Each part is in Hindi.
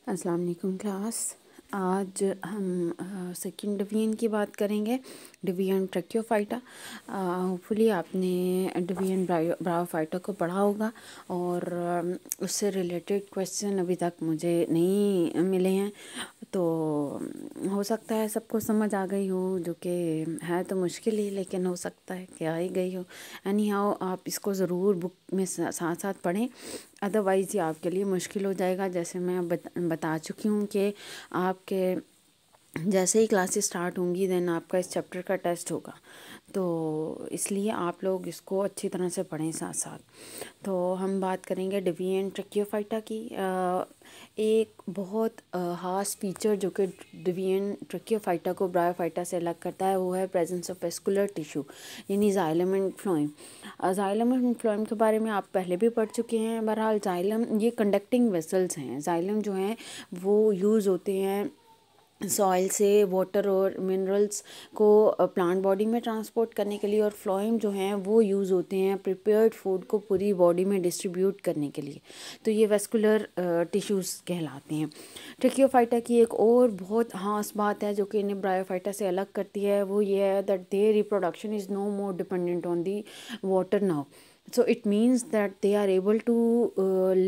अस्सलाम वालेकुम क्लास। आज हम सेकंड डिवीजन की बात करेंगे, डिवीजन ट्रैकियोफाइटा। होपफुली आपने डिवीजन ब्रायोफाइटा को पढ़ा होगा और उससे रिलेटेड क्वेश्चन अभी तक मुझे नहीं मिले हैं, तो हो सकता है सबको समझ आ गई हो, जो कि है तो मुश्किल ही, लेकिन हो सकता है कि आ ही गई हो। एनी हाउ आप इसको ज़रूर बुक में साथ साथ पढ़ें, अदरवाइज़ ये आपके लिए मुश्किल हो जाएगा। जैसे मैं बता चुकी हूँ कि आपके जैसे ही क्लासेस स्टार्ट होंगी देन आपका इस चैप्टर का टेस्ट होगा, तो इसलिए आप लोग इसको अच्छी तरह से पढ़ें साथ साथ। तो हम बात करेंगे डिवीजन ट्रैकियोफाइटा की। एक बहुत ख़ास फीचर जो कि डिवीजन ट्रैकियोफाइटा को ब्रायोफाइटा से अलग करता है, वो है प्रेजेंस ऑफ वेस्कुलर टिश्यू, यानी xylem and phloem. Xylem and phloem के बारे में आप पहले भी पढ़ चुके हैं। बहरहाल जाइलम ये कंडक्टिंग वेसल्स हैं। जाइलम जो हैं वो यूज़ होते हैं सॉइल से वाटर और मिनरल्स को प्लांट बॉडी में ट्रांसपोर्ट करने के लिए, और फ्लोएम जो हैं वो यूज़ होते हैं प्रिपेयर्ड फूड को पूरी बॉडी में डिस्ट्रीब्यूट करने के लिए। तो ये वेस्कुलर टिश्यूज़ कहलाते हैं। ट्रैकियोफाइटा की एक और बहुत ख़ास बात है जो कि इन्हें ब्रायोफाइटा से अलग करती है, वो ये है that their reproduction is no more dependent on the water now. So it means that they are able to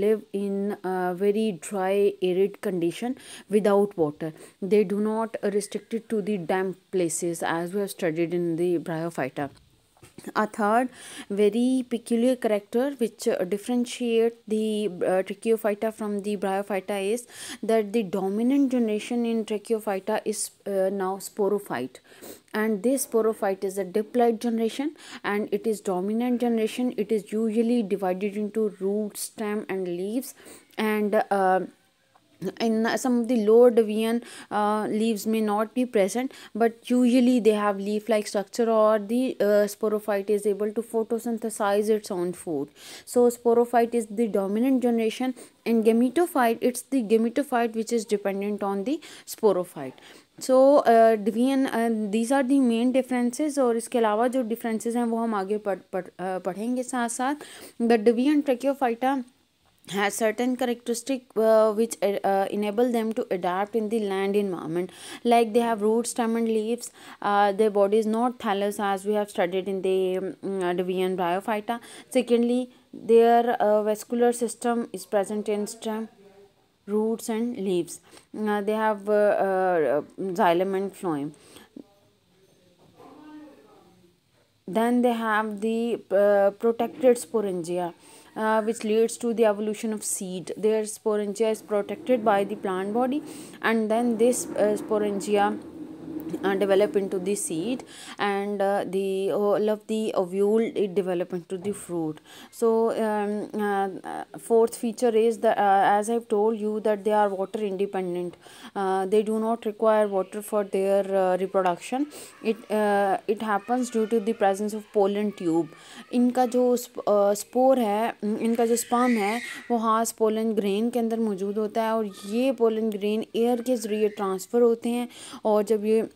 live in a very dry, arid condition without water. They do not restrict it to the damp places as we have studied in the Bryophyta. A third very peculiar character which differentiate the Trichiophyta from the Bryophyta is that the dominant generation in Trichiophyta is now sporophyte, and this sporophyte is a diploid generation and it is dominant generation. It is usually divided into root, stem and leaves, and in some of the lower division leaves may not be present, but usually they have leaf like structure, or the sporophyte is able to photosynthesize its own food. So sporophyte is the dominant generation, and gametophyte, it's the gametophyte which is dependent on the sporophyte. So division these are the main differences, और इसके अलावा जो डिफरेंसेस हैं वो हम आगे पढ़ेंगे साथ साथ। The division tracheophyta has certain characteristic which enable them to adapt in the land environment, like they have roots, stem and leaves. Their body is not thallus as we have studied in the division Bryophyta. Secondly, their vascular system is present in stem, roots and leaves. They have xylem and phloem. Then they have the protected sporangia, which leads to the evolution of seed. Their sporangia is protected by the plant body, and then this sporangia develop into the seed, and the whole of the ovule it develop into the fruit. So fourth feature is that as I've told you that they are water independent. They do not require water for their reproduction. It happens due to the presence of pollen tube. इनका जो स्पोर है, इनका जो स्पर्म है वो हास पोलन ग्रेन के अंदर मौजूद होता है, और ये पोलन ग्रेन एयर के ज़रिए ट्रांसफ़र होते हैं, और जब ये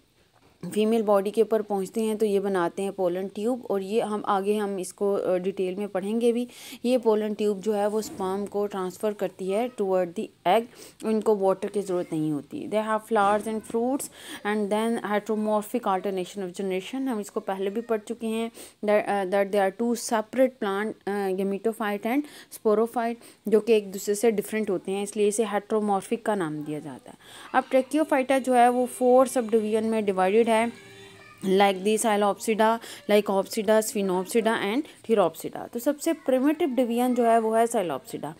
फीमेल बॉडी के ऊपर पहुंचते हैं तो ये बनाते हैं पोलन ट्यूब। और ये हम इसको डिटेल में पढ़ेंगे भी। ये पोलन ट्यूब जो है वो स्पर्म को ट्रांसफ़र करती है टुवर्ड द एग, इनको वाटर की ज़रूरत नहीं होती। They have flowers and fruits, and then heteromorphic alternation of generation, हम इसको पहले भी पढ़ चुके हैं। That they are two separate plant, gametophyte and sporophyte, जो कि एक दूसरे से डिफरेंट होते हैं, इसलिए इसे हेट्रोमॉर्फिक का नाम दिया जाता है। अब ट्रैकियोफाइटा जो है वो 4 सब डिवीजन में डिवाइडेड है, लाइक दी साइलोप्सिडा, लाइकोप्सिडा, स्फिनोप्सिडा एंड थीरोप्सिडा। तो सबसे प्रिमिटिव डिवीजन जो है वो है साइलोप्सिडा।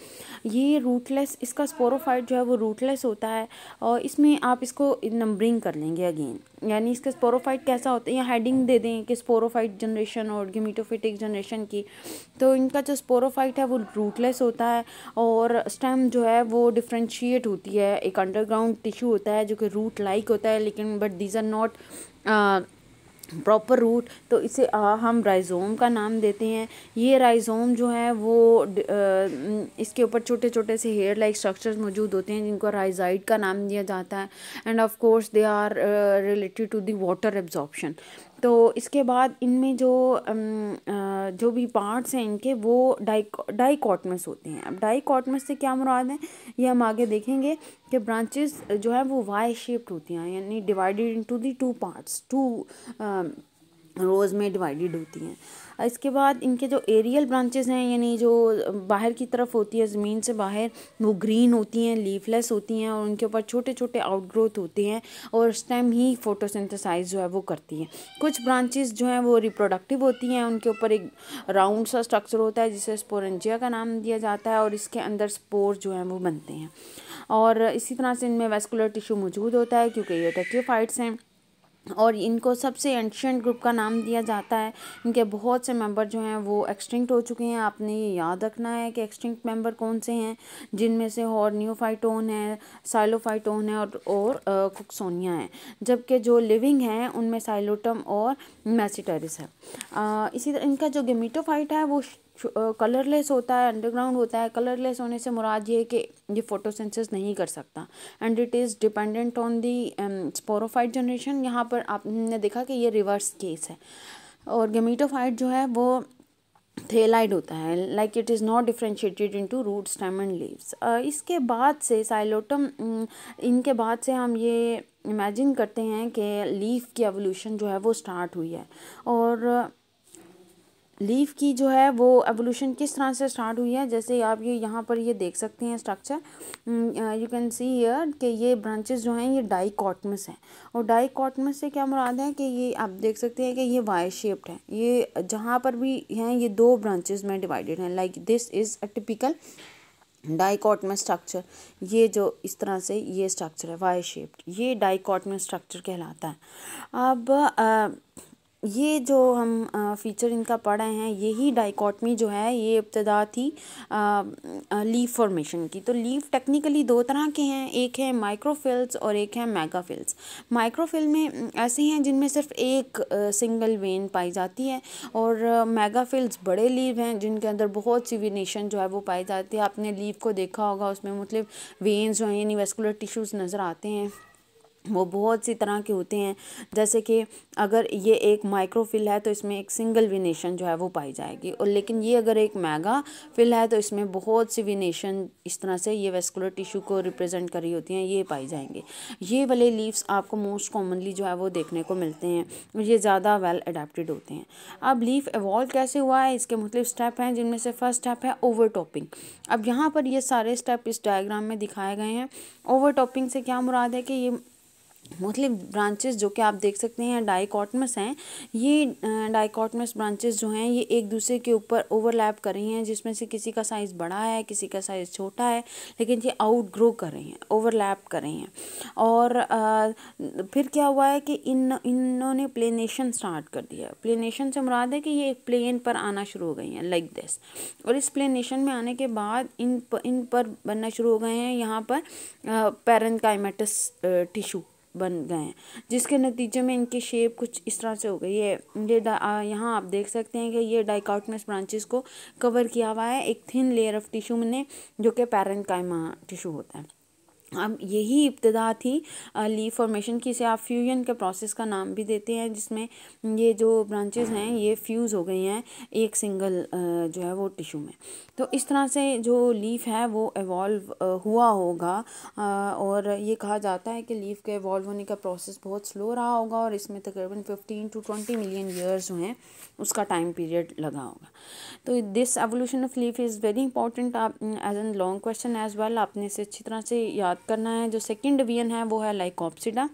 ये रूटलेस, इसका स्पोरोफाइट जो है वो रूटलेस होता है, और इसमें आप इसको नंबरिंग कर लेंगे अगेन, यानी इसका स्पोरोफाइट कैसा होता है, या हेडिंग दे दें कि स्पोरोफाइट जनरेशन और गेमेटोफिटिक जनरेशन की। तो इनका जो स्पोरोफाइट है वो रूटलेस होता है, और स्टेम जो है वो डिफ्रेंशिएट होती है, एक अंडरग्राउंड टिश्यू होता है जो कि रूट लाइक होता है, लेकिन but these are not proper root, तो इसे हम राइजोम का नाम देते हैं। ये राइजोम जो है वो इसके ऊपर छोटे छोटे से हेयर लाइक स्ट्रक्चर्स मौजूद होते हैं, जिनको राइजाइड का नाम दिया जाता है, and of course they are related to the water absorption. तो इसके बाद इनमें जो भी पार्ट्स हैं इनके वो डाइकोटमस होते हैं। अब डाइकोटमस से क्या मुराद है ये हम आगे देखेंगे कि ब्रांचेस जो है वो वाई शेप्ड होती हैं, यानी divided into the two parts, to रोज़ में डिवाइडेड होती हैं। इसके बाद इनके जो एरियल ब्रांचेस हैं, यानी जो बाहर की तरफ होती है ज़मीन से बाहर, वो ग्रीन होती हैं, लीफलेस होती हैं और उनके ऊपर छोटे छोटे आउटग्रोथ होते हैं और स्टेम ही फोटोसिंथेसाइज जो है वो करती है। कुछ ब्रांचेस जो हैं वो रिप्रोडक्टिव होती हैं, उनके ऊपर एक राउंड सा स्ट्रक्चर होता है जिसे स्पोरेंजिया का नाम दिया जाता है और इसके अंदर स्पोर जो हैं वो बनते हैं। और इसी तरह से इनमें वैस्कुलर टिश्यू मौजूद होता है क्योंकि ये टेक्योफाइट्स हैं और इनको सबसे एंशिएंट ग्रुप का नाम दिया जाता है। इनके बहुत से मेंबर जो हैं वो एक्सटिंक्ट हो चुके हैं। आपने ये याद रखना है कि एक्सटिंक्ट मेंबर कौन से हैं, जिनमें से हॉर्नियोफाइटोन है, साइलोफाइटोन है और कुक्सोनिया है, जबकि जो लिविंग हैं उनमें साइलोटम और मैसिटेरिस है। इसी तरह इनका जो गेमिटोफाइट है वो कलरलेस होता है, अंडरग्राउंड होता है। कलरलेस होने से मुराद ये है कि ये फोटोसिंथेसिस नहीं कर सकता and it is dependent on the sporophyte generation. यहाँ पर आपने देखा कि ये रिवर्स केस है। और गेमिटोफाइट जो है वो थेलाइड होता है, like it is not differentiated into root, stem and leaves. इसके बाद से साइलोटम, इनके बाद से हम ये इमेजिन करते हैं कि लीफ की एवोल्यूशन जो है वो स्टार्ट हुई है। और लीफ की जो है वो एवोल्यूशन किस तरह से स्टार्ट हुई है, जैसे आप ये यहाँ पर ये देख सकते हैं structure, you can see here कि ये ब्रांचेस जो हैं ये डाइकोटमस हैं। और डाइकोटमस से क्या मुराद है कि ये आप देख सकते हैं कि ये वाई शेप्ड है, ये जहाँ पर भी हैं ये दो ब्रांचेस में डिवाइडेड हैं। Like this is a typical dichotomous structure. ये जो इस तरह से ये स्ट्रक्चर है वाई शेप्ड, ये डाइकोटमस स्ट्रक्चर कहलाता है। अब ये जो हम फीचर इनका पढ़ रहे हैं, यही डाइकोटमी जो है ये इब्तदा थी लीफ फॉर्मेशन की। तो लीफ टेक्निकली दो तरह के हैं, एक है माइक्रोफिल्स और एक है मेगाफिल्स। माइक्रोफिल में ऐसे हैं जिनमें सिर्फ एक सिंगल वेन पाई जाती है और मेगाफिल्स बड़े लीव हैं जिनके अंदर बहुत सी वेनेशन जो है वो पाई जाती है। आपने लीफ को देखा होगा, उसमें मतलब वेन्स जो हैं यानी वेस्कुलर टिश्यूज़ नज़र आते हैं, वो बहुत सी तरह के होते हैं। जैसे कि अगर ये एक माइक्रोफिल है तो इसमें एक सिंगल वेनेशन जो है वो पाई जाएगी, और लेकिन ये अगर एक मेगा फिल है तो इसमें बहुत सी वेनेशन इस तरह से ये वेस्कुलर टिश्यू को रिप्रेजेंट कर रही होती हैं, ये पाई जाएंगे। ये वाले लीव्स आपको मोस्ट कॉमनली जो है वो देखने को मिलते हैं और ये ज़्यादा वेल अडेप्टेड होते हैं। अब लीफ एवॉल्व कैसे हुआ है, इसके मुख्तलिफ स्टेप हैं, जिनमें से फर्स्ट स्टेप है ओवरटॉपिंग। अब यहाँ पर ये सारे स्टेप इस डायग्राम में दिखाए गए हैं। ओवरटॉपिंग से क्या मुराद है कि ये मतलब ब्रांचेस जो कि आप देख सकते हैं डाइकोटमस हैं, ये डाइकोटमस ब्रांचेस जो हैं ये एक दूसरे के ऊपर ओवरलैप कर रही हैं, जिसमें से किसी का साइज़ बड़ा है, किसी का साइज़ छोटा है, लेकिन ये आउट ग्रो कर रही हैं, ओवरलैप कर रही हैं। और फिर क्या हुआ है कि इन्होंने प्लेनेशन स्टार्ट कर दिया। प्लेनेशन से मुराद है कि ये एक प्लेन पर आना शुरू हो गई हैं लाइक दिस, और इस प्लेनेशन में आने के बाद इन पर बनना शुरू हो गए हैं यहाँ पर पैरेन्काइमेटस टिश्यू बन गए हैं, जिसके नतीजे में इनकी शेप कुछ इस तरह से हो गई है। ये यहाँ आप देख सकते हैं कि ये डाइकोटमस ब्रांचेस को कवर किया हुआ है एक थिन लेयर ऑफ टिश्यू ने, जो कि पैरेन्काइमा टिश्यू होता है। अब यही इब्तिदा थी लीफ फॉर्मेशन की, इसे आप फ्यूजन के प्रोसेस का नाम भी देते हैं, जिसमें ये जो ब्रांचेस हैं ये फ्यूज़ हो गई हैं एक सिंगल जो है वो टिश्यू में। तो इस तरह से जो लीफ है वो एवॉल्व हुआ होगा, और ये कहा जाता है कि लीफ के एवॉल्व होने का प्रोसेस बहुत स्लो रहा होगा और इसमें तकरीबन 15 to 20 मिलियन ईयर्स जो हैं उसका टाइम पीरियड लगा होगा। तो this evolution of leaf is very important, आप as an long question as well, आपने इसे अच्छी तरह से याद करना है। जो सेकंड डिवीजन है वो है लाइकोप्सिडा।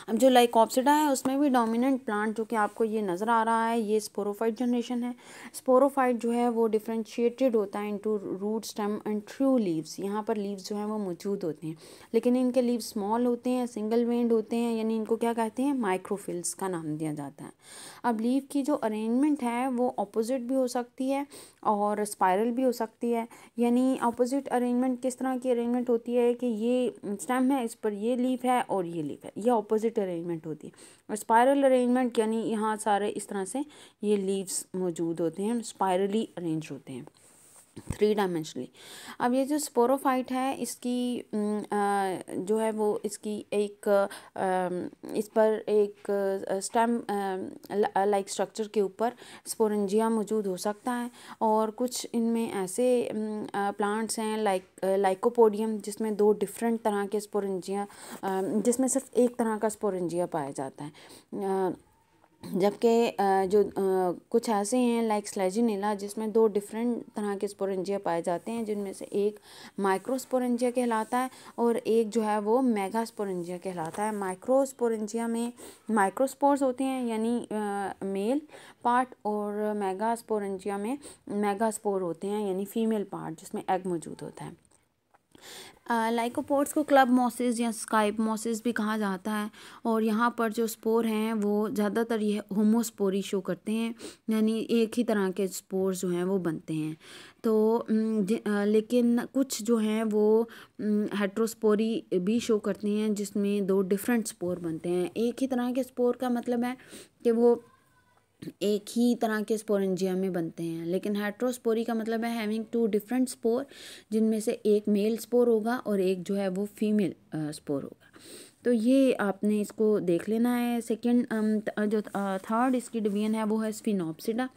अब जो लाइकोप्सिडा है उसमें भी डोमिनेंट प्लांट जो कि आपको ये नज़र आ रहा है, ये स्पोरोफाइट जनरेशन है। स्पोरोफाइट जो है वो डिफ्रेंशिएटेड होता है into root, stem and true leaves. यहाँ पर लीव्स जो हैं वो मौजूद होते हैं, लेकिन इनके लीव्स स्मॉल होते हैं, सिंगल वेन्ड होते हैं, यानी इनको क्या कहते हैं, माइक्रोफिल्स का नाम दिया जाता है। अब लीफ की जो अरेंजमेंट है वो अपोजिट भी हो सकती है और स्पाइरल भी हो सकती है। यानी अपोजिट अरेंजमेंट किस तरह की अरेंजमेंट होती है कि ये स्टेम है, इस पर ये लीफ है और ये लीफ है, ये अपोजिट अरेंजमेंट होती है। और स्पाइरल अरेंजमेंट यानी यहाँ सारे इस तरह से ये लीव्स मौजूद होते हैं, स्पाइरली अरेंज होते हैं। 3 डायमेंशनली। अब ये जो स्पोरोफाइट है इसकी जो है वो इसकी एक इस पर एक स्टेम लाइक स्ट्रक्चर के ऊपर स्पोरेंजिया मौजूद हो सकता है। और कुछ इनमें ऐसे प्लांट्स हैं लाइकोपोडियम जिसमें 2 डिफरेंट तरह के स्पोरेंजिया जिसमें सिर्फ एक तरह का स्पोरेंजिया पाया जाता है। जबकि जो कुछ ऐसे हैं लाइक स्लेजिनेला जिसमें 2 डिफरेंट तरह के स्पोरेंजिया पाए जाते हैं, जिनमें से एक माइक्रोस्पोरेंजिया कहलाता है और एक जो है वो मेगास्पोरेंजिया कहलाता है। माइक्रोस्पोरेंजिया में माइक्रोस्पोर्स होते हैं यानी मेल पार्ट, और मेगास्पोरेंजिया में मेगास्पोर होते हैं यानी फीमेल पार्ट जिसमें एग मौजूद होता है। लाइकोपोड्स को क्लब मॉसेस या स्काइप मॉसेस भी कहा जाता है। और यहाँ पर जो स्पोर हैं वो ज़्यादातर ये होमोस्पोरी शो करते हैं, यानी एक ही तरह के स्पोर्स जो हैं वो बनते हैं। तो लेकिन कुछ जो हैं वो हेट्रोस्पोरी भी शो करते हैं जिसमें 2 डिफरेंट स्पोर बनते हैं। एक ही तरह के स्पोर का मतलब है कि वो एक ही तरह के स्पोरेंजिया में बनते हैं, लेकिन हेट्रोस्पोरी का मतलब है हैविंग 2 डिफरेंट स्पोर, जिनमें से एक मेल स्पोर होगा और एक जो है वो फीमेल स्पोर होगा। तो ये आपने इसको देख लेना है। सेकंड जो थर्ड इसकी डिवीजन है वो है स्फिनोप्सिडा,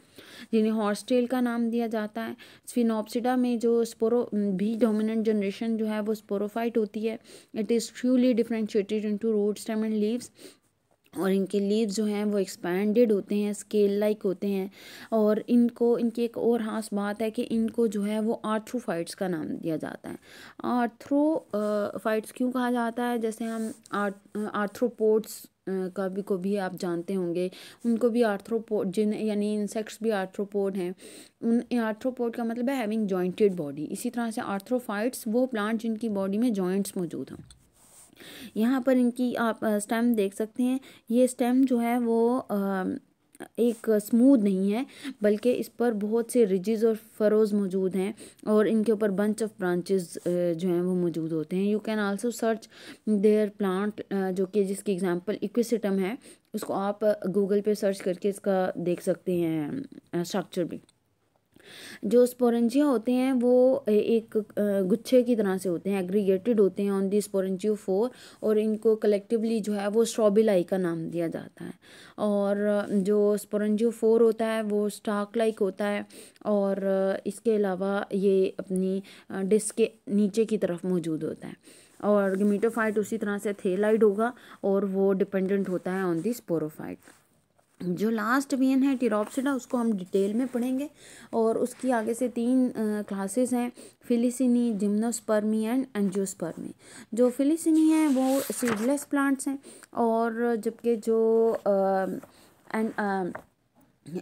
जिन्हें हॉर्सटेल का नाम दिया जाता है। स्फिनोप्सिडा में जो स्पोरो भी डोमिनेंट जनरेशन जो है वो स्पोरोफाइट होती है। It is truly differentiated into root stem and leaves, और इनके लीव्स जो हैं वो एक्सपैंडेड होते हैं, स्केल लाइक होते हैं। और इनकी एक और ख़ास बात है कि इनको जो है वो आर्थ्रोफाइट्स का नाम दिया जाता है। आर्थ्रोफाइट्स क्यों कहा जाता है? जैसे हम आर्थ्रोपोड्स का भी को भी आप जानते होंगे, उनको भी आर्थ्रोपोड यानी इंसेक्ट्स भी आर्थ्रोपोड हैं। उन आर्थ्रोपोड का मतलब है हैविंग जॉइंटेड बॉडी। इसी तरह से आर्थ्रोफाइट्स वो प्लांट जिनकी बॉडी में जॉइंट्स मौजूद हों। यहाँ पर इनकी आप स्टेम देख सकते हैं। ये स्टेम जो है वो एक स्मूथ नहीं है, बल्कि इस पर बहुत से रिजेस और फरोज मौजूद हैं, और इनके ऊपर बंच ऑफ ब्रांचेस जो हैं वो मौजूद होते हैं। You can also search there plant, जो कि जिसकी एग्जांपल इक्विसिटम है, उसको आप गूगल पे सर्च करके इसका देख सकते हैं स्ट्रक्चर भी। जो स्पोरेंजिया होते हैं वो एक गुच्छे की तरह से होते हैं, एग्रीगेटेड होते हैं ऑन दी स्पोरेंजियोफोर, और इनको कलेक्टिवली जो है वो स्ट्रॉबिलाई का नाम दिया जाता है। और जो स्पोरेंजियोफोर होता है वो स्टाक लाइक होता है, और इसके अलावा ये अपनी डिस्क के नीचे की तरफ मौजूद होता है। और गमीटोफाइट उसी तरह से थेलाइड होगा, और वो डिपेंडेंट होता है ऑन दी स्पोरोफाइट। जो लास्ट डिवीजन है टिरोप्सिडा, उसको हम डिटेल में पढ़ेंगे, और उसकी आगे से 3 क्लासेस हैं, फिलिसिनी, जिम्नोस्पर्मी एंड एंजियोस्पर्मी। जो फिलिसिनी है वो सीडलेस प्लांट्स हैं, और जबकि जो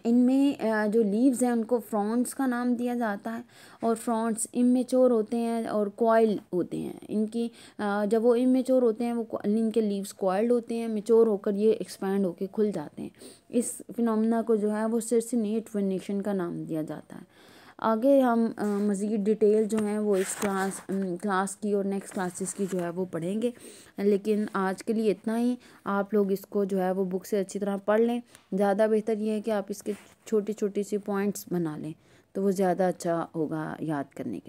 इनमें जो लीव्स हैं उनको फ्रॉन्ट्स का नाम दिया जाता है। और फ्रॉन्ट्स इमेच्योर होते हैं और कॉइल होते हैं। इनकी जब वो इमेच्योर होते हैं वो इनके लीव्स कॉइल्ड होते हैं, मेच्योर होकर ये एक्सपैंड होकर खुल जाते हैं। इस फिनोमेना को जो है वो सर्सिनेट वेनेशन का नाम दिया जाता है। आगे हम मज़ीद डिटेल जो हैं वो इस क्लास की और नेक्स्ट क्लासेस की जो है वो पढ़ेंगे, लेकिन आज के लिए इतना ही। आप लोग इसको जो है वो बुक से अच्छी तरह पढ़ लें। ज़्यादा बेहतर ये है कि आप इसके छोटी छोटी सी पॉइंट्स बना लें, तो वो ज़्यादा अच्छा होगा याद करने के।